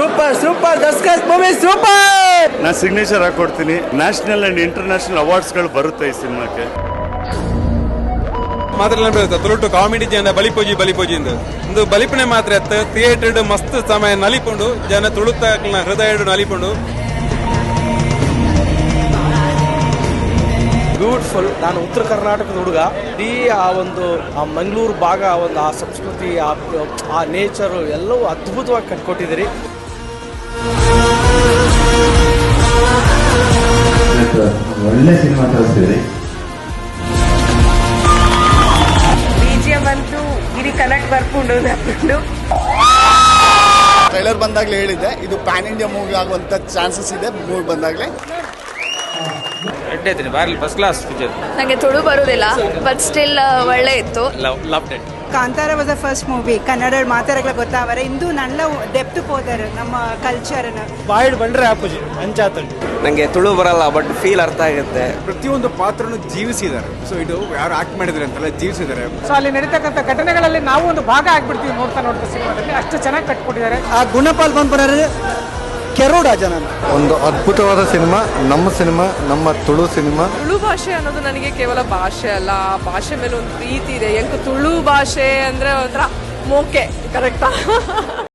Super super ದಸ್ಕಸ್ movie super. ನಾನು signature ಹಾಕೊಡ್ತೀನಿ. ನ್ಯಾಷನಲ್ ಅಂಡ್ ಇಂಟರ್ನ್ಯಾಷನಲ್ ಅವಾರ್ಡ್ಸ್ಗಳು ಬರುತ್ತೆ ಈ ಸಿನಿಮಾಕ್ಕೆ. ಮಾತ್ರ ತುಳುಟು ಕಾಮಿಡಿ ಜನ ಬಲಿಪೋಜಿ ಒಂದು ಬಲಿಪನೆ ಮಾತ್ರ ಥಿಯೇಟರ್ ಮಸ್ತ್ ಸಮಯ ನಲಿಪುಂಡು ಜನ ತುಳುತ ಹೃದಯ ನಲಿಪುಂಡು. ಬ್ಯೂಟಿಫುಲ್. ನಾನು ಉತ್ತರ ಕರ್ನಾಟಕದ ಹುಡುಗ. ಇಡೀ ಆ ಒಂದು ಮಂಗಳೂರು ಭಾಗ, ಒಂದು ಆ ಸಂಸ್ಕೃತಿ, ಆ ನೇಚರು ಎಲ್ಲವೂ ಅದ್ಭುತವಾಗಿ ಕಟ್ಕೊಟ್ಟಿದ್ದೀರಿ. ಒಳ್ಳೆ ಸಿನಿಮಾ ತೋರಿಸ್ತೀರಿ. BGM ಅಂತೂ ಇಡೀ ಕನೆಕ್ಟ್ ಬರ್ಕೊಂಡು ಟ್ರೈಲರ್ ಬಂದಾಗಲೇ ಹೇಳಿದ್ದೆ, ಇದು ಪ್ಯಾನ್ ಇಂಡಿಯಾ ಮೂವಿ ಆಗುವಂತ ಚಾನ್ಸಸ್ ಇದೆ. ಮೂವಿ ಬಂದಾಗಲೇ ಫಸ್ಟ್ ಕ್ಲಾಸ್ ಪಿಕ್ಚರ್. ನನಗೆ ತುಳು ಬರುವುದಿಲ್ಲ, ಬಟ್ ಸ್ಟಿಲ್ ಒಳ್ಳೆ ಇತ್ತು. Kantara was the first movie Kannada ಮಾತಾಡಕ್ಕೆ ಗೊತ್ತಾವರೆ ಇಂದು ನನ್ನ ಡೆಪ್ತ್ ಹೋದರು ನಮ್ಮ ಕಲ್ಚರ್ನ ಬಾಯ್ಡ್ ಬಂದ್ರೆ ಆಪುಜಿ ಅಂಚಾತಂಡು. ನಂಗೆ ತುಳು ಬರಲ್ಲ, ಬಟ್ ಫೀಲ್ ಅರ್ಥ ಆಗುತ್ತೆ. ಪ್ರತಿಯೊಂದು ಪಾತ್ರನು ಜೀವಿಸಿದ್ದಾರೆ. ಸೊ ಇದು ಯಾರು ಆಕ್ಟ್ ಮಾಡಿದ್ರೆ ಅಂತಲ್ಲ, ಜೀವಿಸಿದ್ದಾರೆ. ಸೊ ಅಲ್ಲಿ ನಡೀತಕ್ಕಂಥ ಘಟನೆಗಳಲ್ಲಿ ನಾವು ಒಂದು ಭಾಗ ಆಗ್ಬಿಡ್ತೀವಿ ನೋಡ್ತಾ ಸಿನಿಮಾದಲ್ಲಿ. ಅಷ್ಟು ಚೆನ್ನಾಗಿ ಕಟ್ಕೊಟ್ಟಿದ್ದಾರೆ. ಆ ಗುಣಪಾಲ್ ಬಂದ್ಬರ ಕೆರೋಡ ಜನ. ಒಂದು ಅದ್ಭುತವಾದ ಸಿನಿಮಾ, ನಮ್ಮ ತುಳು ಸಿನಿಮಾ. ತುಳು ಭಾಷೆ ಅನ್ನೋದು ನನಗೆ ಕೇವಲ ಭಾಷೆ ಅಲ್ಲ, ಆ ಭಾಷೆ ಮೇಲೆ ಒಂದು ಪ್ರೀತಿ ಇದೆ. ತುಳು ಭಾಷೆ ಅಂದ್ರೆ ಒಂಥರ ಮೋಕೆ ಕರೆಕ್ಟಾ.